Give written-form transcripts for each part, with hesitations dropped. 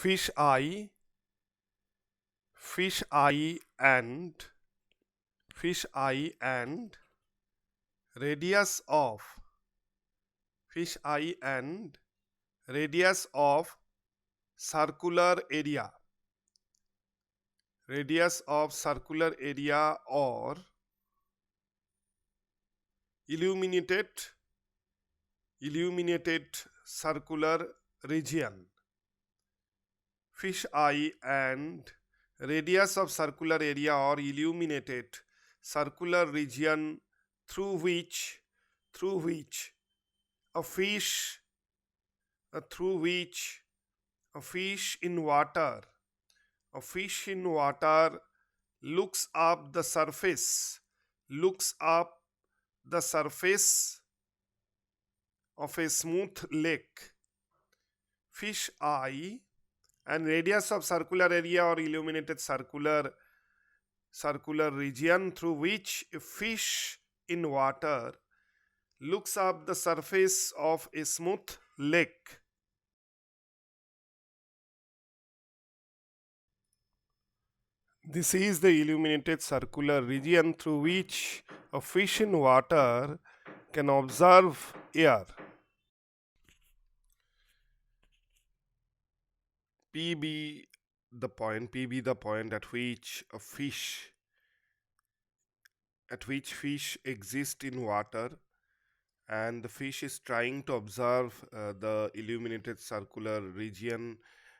fish eye and radius of circular area, or illuminated circular region. Fish eye and radius of circular area or illuminated circular region through which a fish in water looks up the surface of a smooth lake. Fish eye and radius of circular area or illuminated circular region through which a fish in water looks up the surface of a smooth lake. This is the illuminated circular region through which a fish in water can observe air. P be the point at which fish exist in water, and the fish is trying to observe the illuminated circular region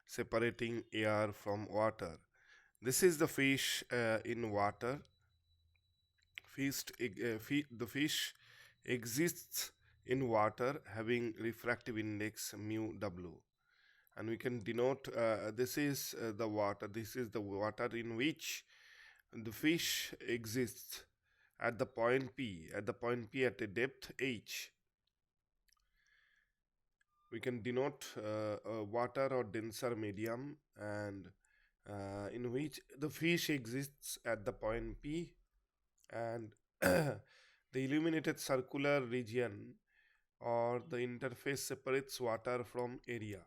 separating air from water. This is the fish in water. The fish exists in water having refractive index mu w, and we can denote this is the water in which the fish exists at the point P at a depth h. We can denote water or denser medium, and in which the fish exists at the point P, and the illuminated circular region or the interface separates water from air,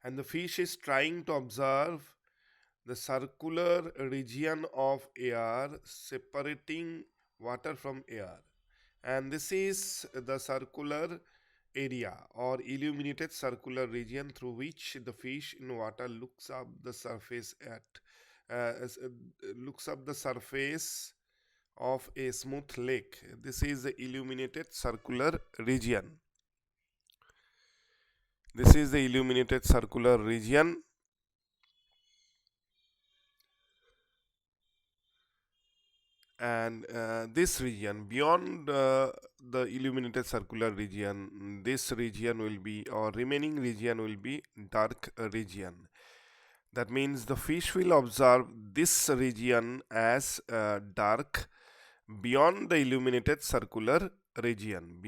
and the fish is trying to observe the circular region of air separating water from air, and this is the circular area or illuminated circular region through which the fish in water looks up the surface of a smooth lake. This is the illuminated circular region. And this region beyond the illuminated circular region, this region will be, or remaining region will be, dark region. That means the fish will observe this region as dark beyond the illuminated circular region.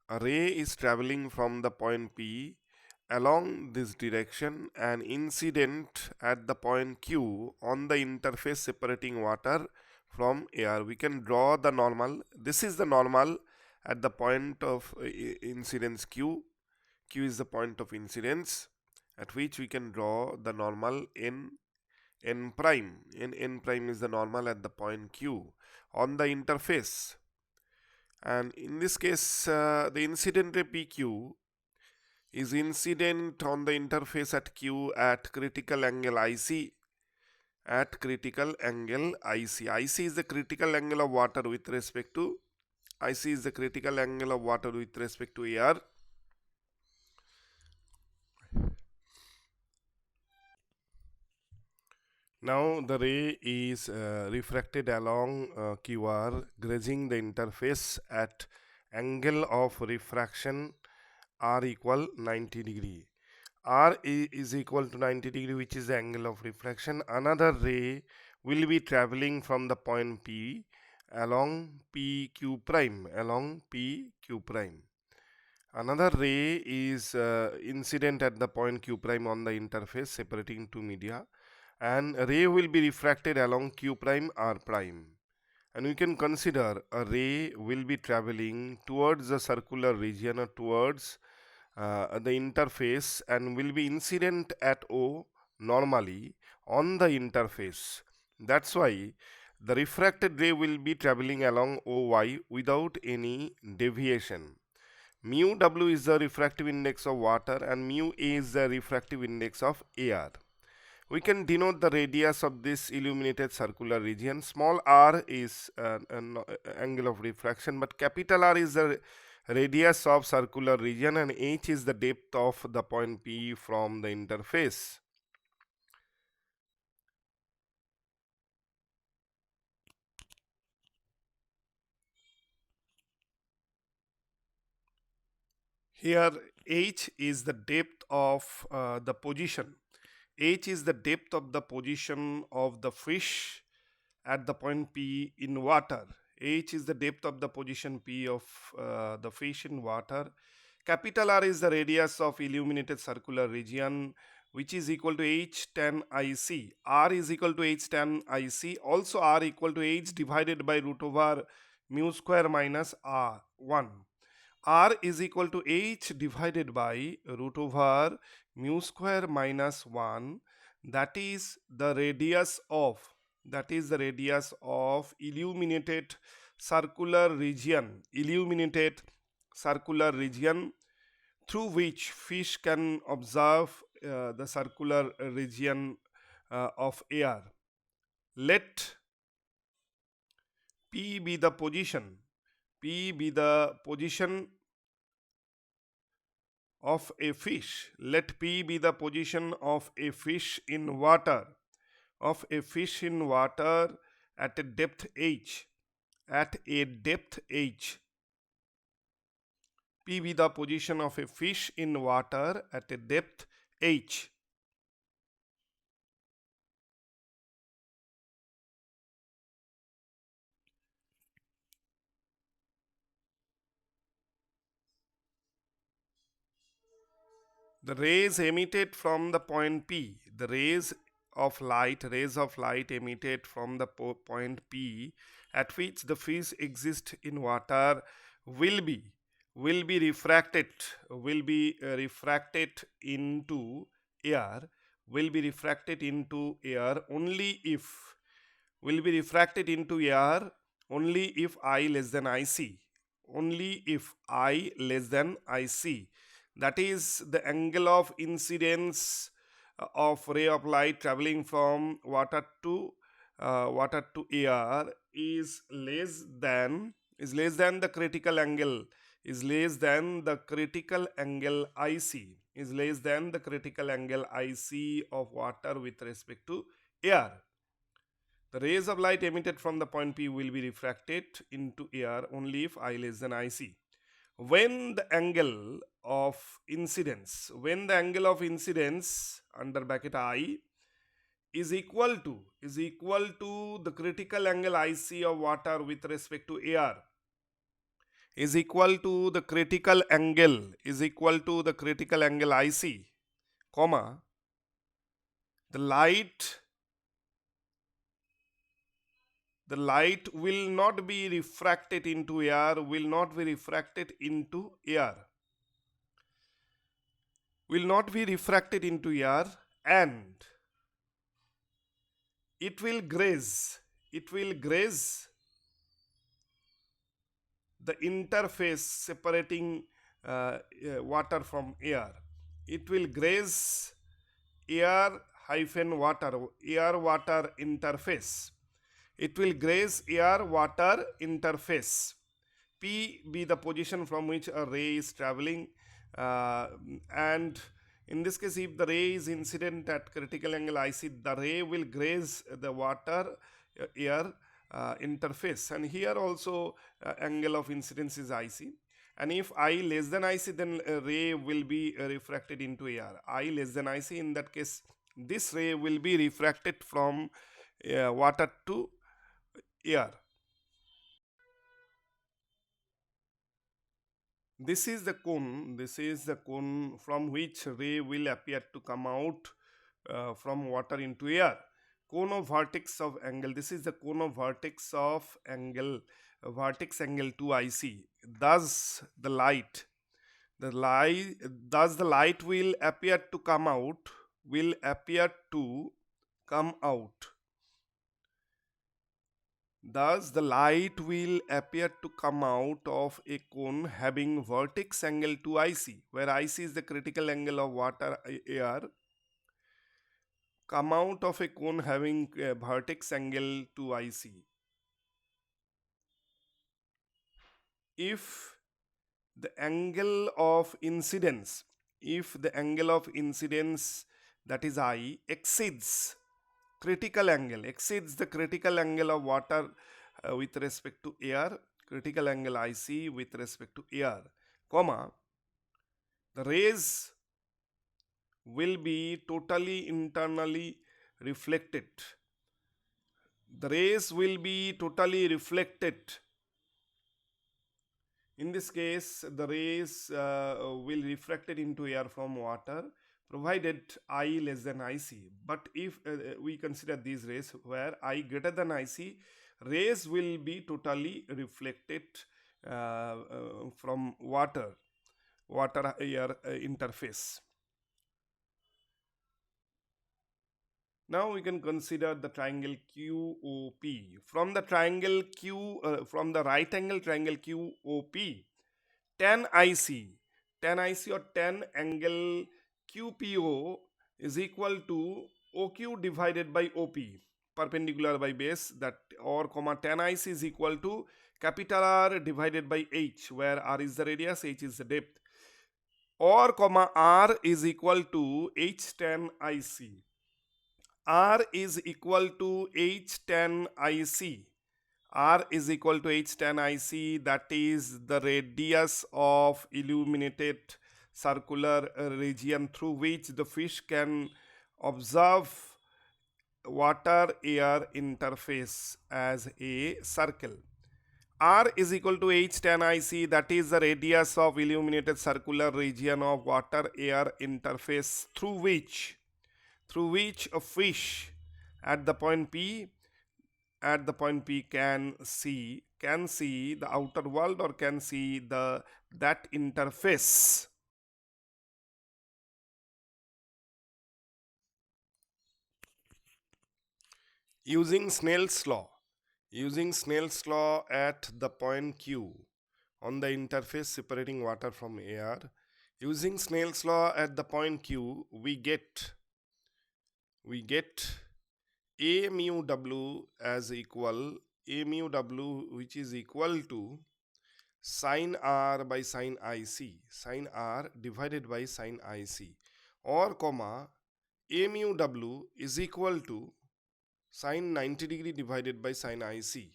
A ray is traveling from the point P along this direction and incident at the point Q on the interface separating water from air. We can draw the normal. This is the normal at the point of incidence Q. Q is the point of incidence at which we can draw the normal n prime. N prime is the normal at the point Q on the interface, and in this case the incident ray PQ is incident on the interface at Q at critical angle IC. IC is the critical angle of water with respect to air. Now the ray is refracted along QR, grazing the interface at angle of refraction R equal 90 degree. R is equal to 90 degree, which is the angle of refraction. Another ray will be traveling from the point P along PQ prime. Another ray is incident at the point Q prime on the interface separating two media, and ray will be refracted along Q prime R prime. And we can consider a ray will be traveling towards the circular region or towards the interface and will be incident at O normally on the interface. That's why the refracted ray will be traveling along OY without any deviation. Mu W is the refractive index of water and mu A is the refractive index of air. We can denote the radius of this illuminated circular region. Small r is an angle of refraction, but capital R is the radius of circular region and h is the depth of the point P from the interface. Here h is the depth of the position. H is the depth of the position of the fish at the point P in water. H is the depth of the position P of the fish in water. Capital R is the radius of illuminated circular region, which is equal to H tan IC. R is equal to H tan IC. Also R equal to H divided by root over mu square minus R 1. R is equal to H divided by root over mu square minus 1. That is the radius of illuminated circular region, through which fish can observe the circular region of air. Let P be the position of a fish. Let P be the position of a fish in water, at a depth h. P be the position of a fish in water at a depth h. The rays emitted from the point P, the rays of light emitted from the point P at which the fish exist in water will be refracted into air only if I less than IC. That is, the angle of incidence of ray of light traveling from water to air is less than the critical angle IC of water with respect to air. The rays of light emitted from the point P will be refracted into air only if I less than IC. When the angle of incidence under bracket I is equal to the critical angle IC of water with respect to air, is equal to the critical angle IC, comma, the light will not be refracted into air, and it will graze the interface separating water from air. It will graze air water interface. P be the position from which a ray is traveling, and in this case, if the ray is incident at critical angle IC, the ray will graze the water air interface, and here also angle of incidence is IC. And if I less than IC, then ray will be refracted into air. I less than IC, in that case, this ray will be refracted from water to air. This is the cone from which ray will appear to come out from water into air. cone of vertex of angle. This is the cone of vertex of angle, vertex angle 2IC. Thus the light, thus the light will appear to come out, will appear to come out. Thus, the light will appear to come out of a cone having vertex angle 2IC, where IC is the critical angle of water air. Come out of a cone having vertex angle 2IC. If the angle of incidence, if the angle of incidence, that is I, exceeds critical angle, exceeds the critical angle of water with respect to air, critical angle IC with respect to air, comma, the rays will be totally internally reflected. The rays will be totally reflected. In this case, the rays will refracted into air from water, provided I less than IC. But if we consider these rays where I greater than IC, rays will be totally reflected from water air interface. Now we can consider the triangle QOP. From the triangle from the right angle triangle QOP, tan IC or tan angle QPO is equal to OQ divided by OP, perpendicular by base, that, or comma, tan IC is equal to capital R divided by H, where R is the radius, H is the depth, or comma, R is equal to H tan IC. R is equal to H tan IC. R is equal to H tan IC, that is the radius of illuminated circular region through which the fish can observe water air interface as a circle. R is equal to H tan IC, that is the radius of illuminated circular region of water air interface through which a fish at the point P can see the outer world, or can see that interface. Using Snell's law at the point Q on the interface separating water from air, using Snell's law at the point Q, we get a mu w as equal, a mu w which is equal to sine r by sine IC, sine r divided by sine IC, or comma, a mu w is equal to sine 90 degree divided by sine IC,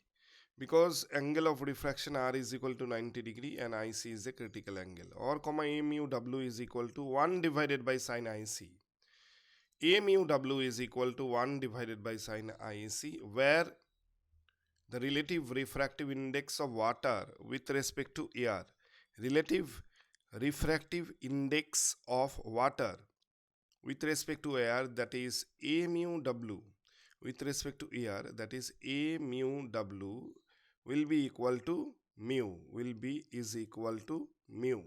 because angle of refraction r is equal to 90 degree and IC is a critical angle, or comma, a mu w is equal to 1 divided by sine IC. A mu w is equal to 1 divided by sine IC, where the relative refractive index of water with respect to air, relative refractive index of water with respect to air, that is A mu w with respect to air, that is A mu w will be equal to mu, is equal to mu.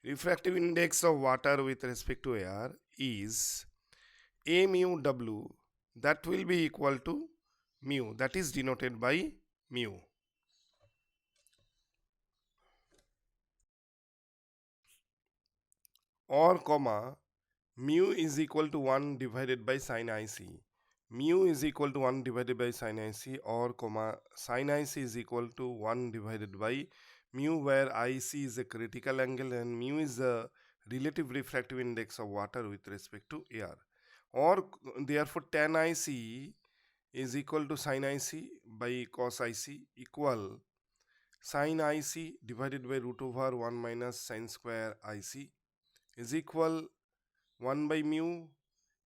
Refractive index of water with respect to air is A mu w, that will be equal to mu, that is denoted by mu. Or comma, mu is equal to 1 divided by sine IC. Mu is equal to 1 divided by sine IC, or comma, sine IC is equal to 1 divided by mu, where IC is a critical angle and mu is the relative refractive index of water with respect to air. Or therefore tan IC is equal to sine IC by cos IC, equal sine IC divided by root over 1 minus sine square IC, is equal 1 by mu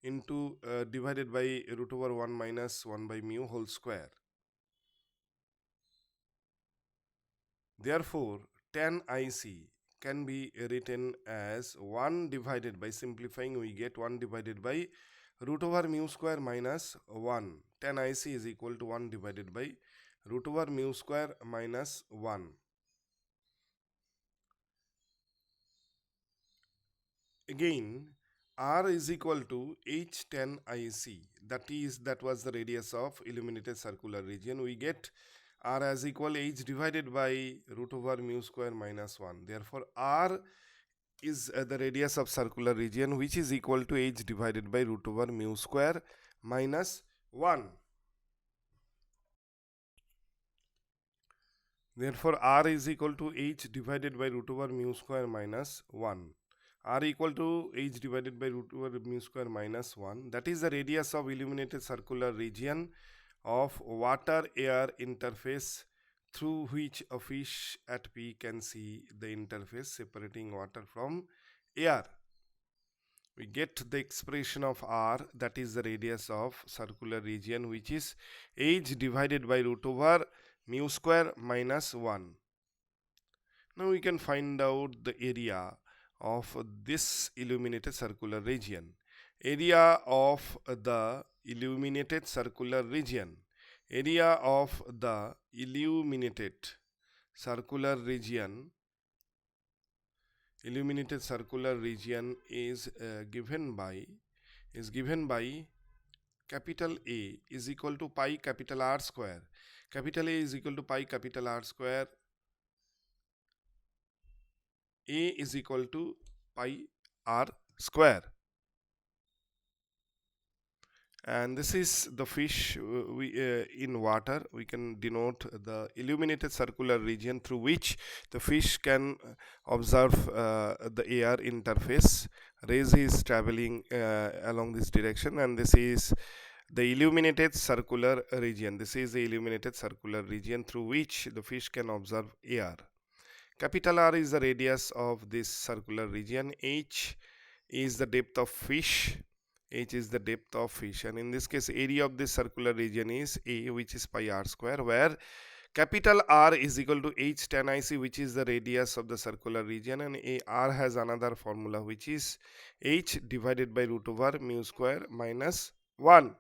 into divided by root over 1 minus 1 by mu whole square. Therefore, tan IC can be written as 1 divided by, simplifying we get 1 divided by root over mu square minus 1. Tan IC is equal to 1 divided by root over mu square minus 1. Again, R is equal to H tan IC. That was the radius of illuminated circular region. We get R as equal H divided by root over mu square minus 1. Therefore, R is the radius of circular region, which is equal to H divided by root over mu square minus 1. Therefore, R is equal to H divided by root over mu square minus 1. R equal to H divided by root over mu square minus 1. That is the radius of illuminated circular region of water-air interface through which a fish at P can see the interface separating water from air. We get the expression of R, that is the radius of circular region, which is H divided by root over mu square minus 1. Now we can find out the area of this illuminated circular region. Area of the illuminated circular region. Area of the illuminated circular region. Illuminated circular region is given by capital A is equal to pi capital R square. Capital A is equal to pi capital R square. A is equal to pi R square. And this is the fish in water. We can denote the illuminated circular region through which the fish can observe the air interface. Rays is traveling along this direction, and this is the illuminated circular region. This is the illuminated circular region through which the fish can observe air. Capital R is the radius of this circular region. H is the depth of fish. H is the depth of fish, and in this case area of this circular region is A, which is pi R square, where capital R is equal to H tan IC, which is the radius of the circular region, and R has another formula, which is H divided by root over mu square minus 1.